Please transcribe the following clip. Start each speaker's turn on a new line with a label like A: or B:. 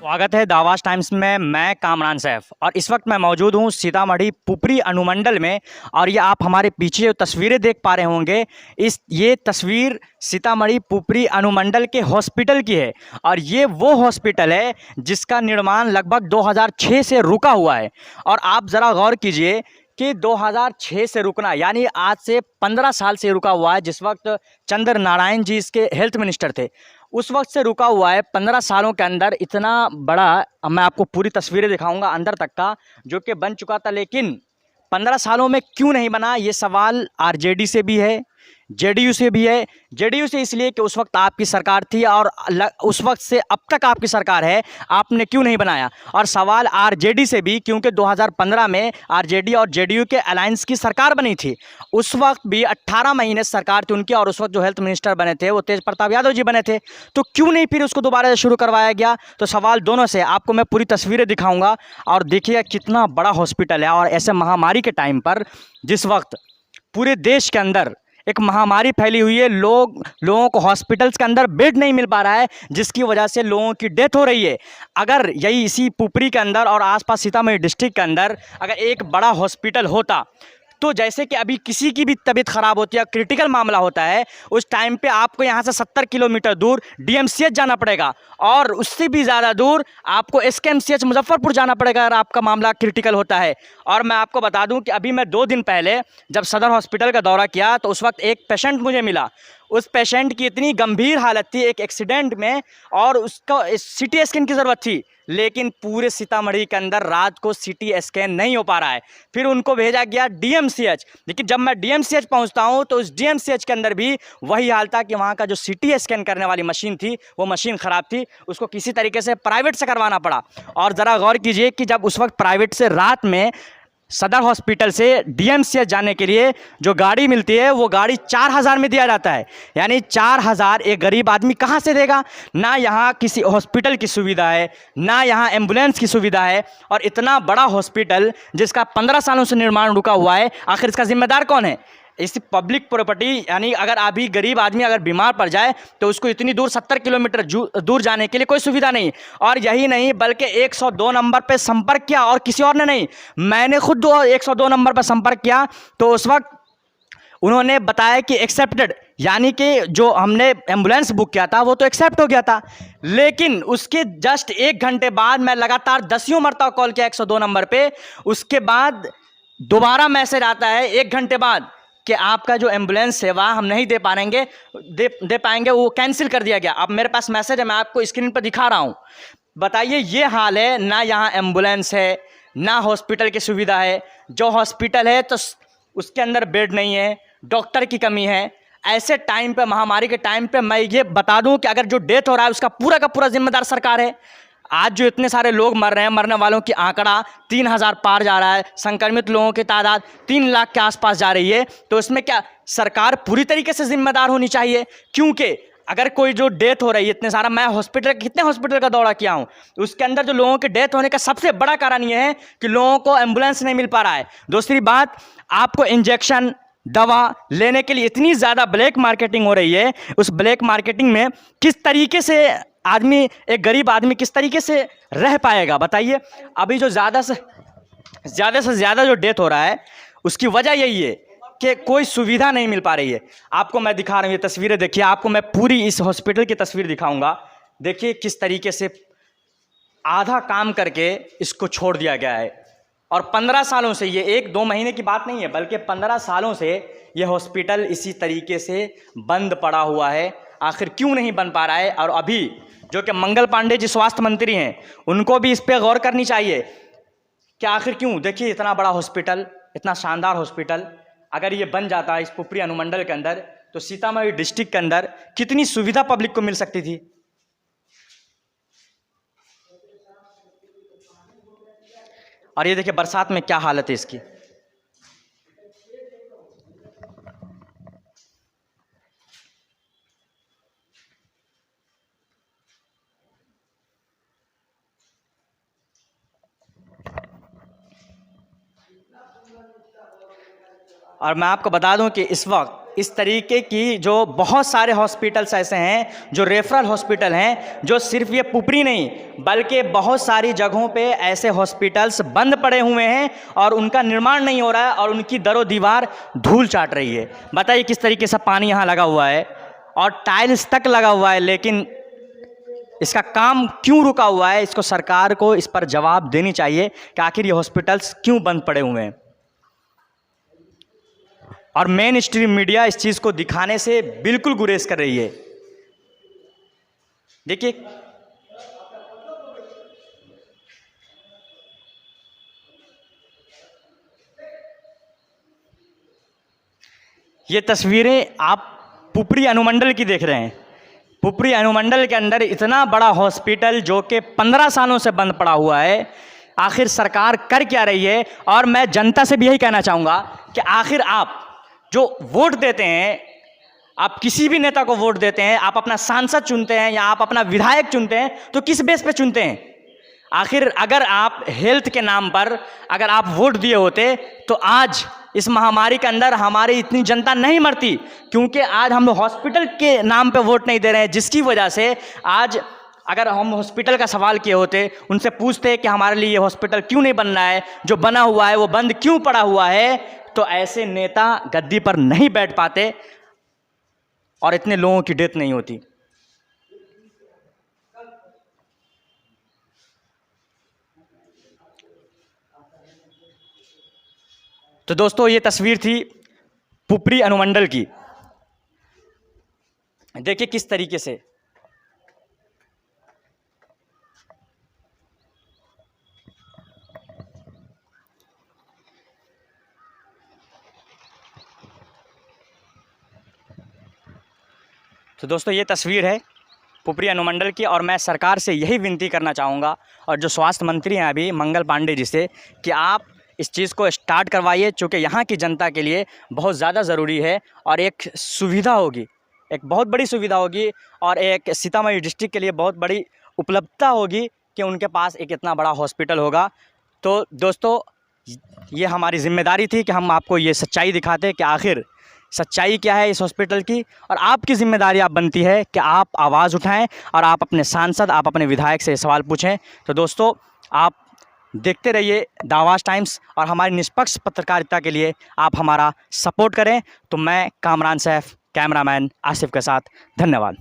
A: स्वागत है दावास टाइम्स में। मैं कामरान सैफ और इस वक्त मैं मौजूद हूँ सीतामढ़ी पुपरी अनुमंडल में। और ये आप हमारे पीछे जो तस्वीरें देख पा रहे होंगे, ये तस्वीर सीतामढ़ी पुपरी अनुमंडल के हॉस्पिटल की है। और ये वो हॉस्पिटल है जिसका निर्माण लगभग 2006 से रुका हुआ है। और आप ज़रा गौर कीजिए कि 2006 से रुकना यानी आज से 15 साल से रुका हुआ है। जिस वक्त चंद्र नारायण जी इसके हेल्थ मिनिस्टर थे, उस वक्त से रुका हुआ है। 15 सालों के अंदर इतना बड़ा, अब मैं आपको पूरी तस्वीरें दिखाऊंगा अंदर तक का, जो कि बन चुका था। लेकिन 15 सालों में क्यों नहीं बना, ये सवाल आरजेडी से भी है, जेडीयू से भी है। जेडीयू से इसलिए कि उस वक्त आपकी सरकार थी और उस वक्त से अब तक आपकी सरकार है, आपने क्यों नहीं बनाया। और सवाल आरजेडी से भी, क्योंकि 2015 में आरजेडी और जेडीयू के अलायंस की सरकार बनी थी। उस वक्त भी 18 महीने सरकार थी उनकी, और उस वक्त जो हेल्थ मिनिस्टर बने थे वो तेज प्रताप यादव जी बने थे। तो क्यों नहीं फिर उसको दोबारा से शुरू करवाया गया। तो सवाल दोनों से। आपको मैं पूरी तस्वीरें दिखाऊंगा और देखिएगा कितना बड़ा हॉस्पिटल है। और ऐसे महामारी के टाइम पर, जिस वक्त पूरे देश के अंदर एक महामारी फैली हुई है, लोगों को हॉस्पिटल्स के अंदर बेड नहीं मिल पा रहा है, जिसकी वजह से लोगों की डेथ हो रही है। अगर यही इसी पुपरी के अंदर और आसपास सीतामढ़ी डिस्ट्रिक्ट के अंदर अगर एक बड़ा हॉस्पिटल होता, तो जैसे कि अभी किसी की भी तबीयत ख़राब होती है, क्रिटिकल मामला होता है, उस टाइम पे आपको यहाँ से 70 किलोमीटर दूर डीएमसीएच जाना पड़ेगा, और उससे भी ज़्यादा दूर आपको एसकेएमसीएच मुजफ्फरपुर जाना पड़ेगा अगर आपका मामला क्रिटिकल होता है। और मैं आपको बता दूं कि अभी मैं 2 दिन पहले जब सदर हॉस्पिटल का दौरा किया, तो उस वक्त एक पेशेंट मुझे मिला। उस पेशेंट की इतनी गंभीर हालत थी एक एक्सीडेंट में, और उसका सीटी स्कैन की ज़रूरत थी, लेकिन पूरे सीतामढ़ी के अंदर रात को सीटी स्कैन नहीं हो पा रहा है। फिर उनको भेजा गया डीएमसीएच। लेकिन जब मैं डीएमसीएच पहुंचता हूं, तो उस डीएमसीएच के अंदर भी वही हाल था कि वहां का जो सीटी स्कैन करने वाली मशीन थी, वो मशीन ख़राब थी। उसको किसी तरीके से प्राइवेट से करवाना पड़ा। और ज़रा गौर कीजिए कि जब उस वक्त प्राइवेट से रात में सदर हॉस्पिटल से डीएमसीएच जाने के लिए जो गाड़ी मिलती है, वो गाड़ी 4000 में दिया जाता है। यानी 4000 एक गरीब आदमी कहाँ से देगा। ना यहाँ किसी हॉस्पिटल की सुविधा है, ना यहाँ एम्बुलेंस की सुविधा है। और इतना बड़ा हॉस्पिटल जिसका 15 सालों से निर्माण रुका हुआ है, आखिर इसका जिम्मेदार कौन है। इस पब्लिक प्रॉपर्टी, यानी अगर अभी गरीब आदमी अगर बीमार पड़ जाए, तो उसको इतनी दूर 70 किलोमीटर दूर जाने के लिए कोई सुविधा नहीं। और यही नहीं, बल्कि 102 नंबर पे संपर्क किया, और किसी और ने नहीं, मैंने खुद 102 नंबर पर संपर्क किया। तो उस वक्त उन्होंने बताया कि एक्सेप्टेड, यानी कि जो हमने एम्बुलेंस बुक किया था वो तो एक्सेप्ट हो गया था। लेकिन उसके जस्ट 1 घंटे बाद मैं लगातार 10 मरतबा कॉल किया 102 नंबर पे। उसके बाद दोबारा मैसेज आता है 1 घंटे बाद कि आपका जो एम्बुलेंस सेवा हम नहीं दे पाएंगे, दे पाएंगे, वो कैंसिल कर दिया गया। अब मेरे पास मैसेज है, मैं आपको स्क्रीन पर दिखा रहा हूँ। बताइए, ये हाल है। ना यहाँ एम्बुलेंस है, ना हॉस्पिटल की सुविधा है। जो हॉस्पिटल है तो उसके अंदर बेड नहीं है, डॉक्टर की कमी है। ऐसे टाइम पे, महामारी के टाइम पे, मैं ये बता दूं कि अगर जो डेथ हो रहा है उसका पूरा का पूरा जिम्मेदार सरकार है। आज जो इतने सारे लोग मर रहे हैं, मरने वालों की आंकड़ा 3000 पार जा रहा है, संक्रमित लोगों की तादाद 3 लाख के आसपास जा रही है। तो इसमें क्या सरकार पूरी तरीके से जिम्मेदार होनी चाहिए। क्योंकि अगर कोई जो डेथ हो रही है इतने सारा, मैं कितने हॉस्पिटल का दौरा किया हूँ, उसके अंदर जो लोगों के डेथ होने का सबसे बड़ा कारण ये है कि लोगों को एम्बुलेंस नहीं मिल पा रहा है। दूसरी बात, आपको इंजेक्शन, दवा लेने के लिए इतनी ज़्यादा ब्लैक मार्केटिंग हो रही है। उस ब्लैक मार्केटिंग में किस तरीके से आदमी, एक गरीब आदमी किस तरीके से रह पाएगा, बताइए। अभी जो ज़्यादा से ज़्यादा जो डेथ हो रहा है, उसकी वजह यही है कि कोई सुविधा नहीं मिल पा रही है। आपको मैं दिखा रहा हूँ, ये तस्वीरें देखिए। आपको मैं पूरी इस हॉस्पिटल की तस्वीर दिखाऊंगा। देखिए किस तरीके से आधा काम करके इसको छोड़ दिया गया है। और 15 सालों से, ये 1-2 महीने की बात नहीं है, बल्कि 15 सालों से ये हॉस्पिटल इसी तरीके से बंद पड़ा हुआ है। आखिर क्यों नहीं बन पा रहा है। और अभी जो कि मंगल पांडे जी स्वास्थ्य मंत्री हैं, उनको भी इस पर गौर करनी चाहिए कि आखिर क्यों। देखिए, इतना बड़ा हॉस्पिटल, इतना शानदार हॉस्पिटल, अगर ये बन जाता है इस पुपरी अनुमंडल के अंदर, तो सीतामढ़ी डिस्ट्रिक्ट के अंदर कितनी सुविधा पब्लिक को मिल सकती थी। और ये देखिए बरसात में क्या हालत है इसकी। और मैं आपको बता दूं कि इस वक्त इस तरीके की जो बहुत सारे हॉस्पिटल्स ऐसे हैं जो रेफरल हॉस्पिटल हैं, जो सिर्फ ये पुपरी नहीं बल्कि बहुत सारी जगहों पे ऐसे हॉस्पिटल्स बंद पड़े हुए हैं और उनका निर्माण नहीं हो रहा है और उनकी दरो दीवार धूल चाट रही है। बताइए किस तरीके से पानी यहाँ लगा हुआ है और टाइल्स तक लगा हुआ है, लेकिन इसका काम क्यों रुका हुआ है? इसको सरकार को इस पर जवाब देनी चाहिए कि आखिर ये हॉस्पिटल्स क्यों बंद पड़े हुए हैं। और मेन स्ट्रीम मीडिया इस चीज़ को दिखाने से बिल्कुल गुरेज कर रही है। देखिए ये तस्वीरें आप पुपरी अनुमंडल की देख रहे हैं। पुपरी अनुमंडल के अंदर इतना बड़ा हॉस्पिटल जो कि 15 सालों से बंद पड़ा हुआ है, आखिर सरकार कर क्या रही है? और मैं जनता से भी यही कहना चाहूँगा कि आखिर आप जो वोट देते हैं, आप किसी भी नेता को वोट देते हैं, आप अपना सांसद चुनते हैं या आप अपना विधायक चुनते हैं, तो किस बेस पे चुनते हैं? आखिर अगर आप हेल्थ के नाम पर अगर आप वोट दिए होते तो आज इस महामारी के अंदर हमारी इतनी जनता नहीं मरती, क्योंकि आज हम लोग हॉस्पिटल के नाम पे वोट नहीं दे रहे हैं, जिसकी वजह से आज अगर हम हॉस्पिटल का सवाल किए होते, उनसे पूछते कि हमारे लिए ये हॉस्पिटल क्यों नहीं बन रहा है, जो बना हुआ है वो बंद क्यों पड़ा हुआ है, तो ऐसे नेता गद्दी पर नहीं बैठ पाते और इतने लोगों की डेथ नहीं होती। तो दोस्तों ये तस्वीर थी पुपरी अनुमंडल की। देखिए किस तरीके से तो दोस्तों ये तस्वीर है पुपरी अनुमंडल की और मैं सरकार से यही विनती करना चाहूँगा और जो स्वास्थ्य मंत्री हैं अभी मंगल पांडे जी से कि आप इस चीज़ को स्टार्ट करवाइए, चूँकि यहाँ की जनता के लिए बहुत ज़्यादा ज़रूरी है और एक सुविधा होगी, एक बहुत बड़ी सुविधा होगी और एक सीतामढ़ी डिस्ट्रिक्ट के लिए बहुत बड़ी उपलब्धता होगी कि उनके पास एक इतना बड़ा हॉस्पिटल होगा। तो दोस्तों ये हमारी जिम्मेदारी थी कि हम आपको ये सच्चाई दिखाते कि आखिर सच्चाई क्या है इस हॉस्पिटल की, और आपकी जिम्मेदारी आप बनती है कि आप आवाज़ उठाएं और आप अपने सांसद, आप अपने विधायक से सवाल पूछें। तो दोस्तों आप देखते रहिए द आवाज़ टाइम्स और हमारी निष्पक्ष पत्रकारिता के लिए आप हमारा सपोर्ट करें। तो मैं कामरान सैफ, कैमरामैन आसिफ के साथ, धन्यवाद।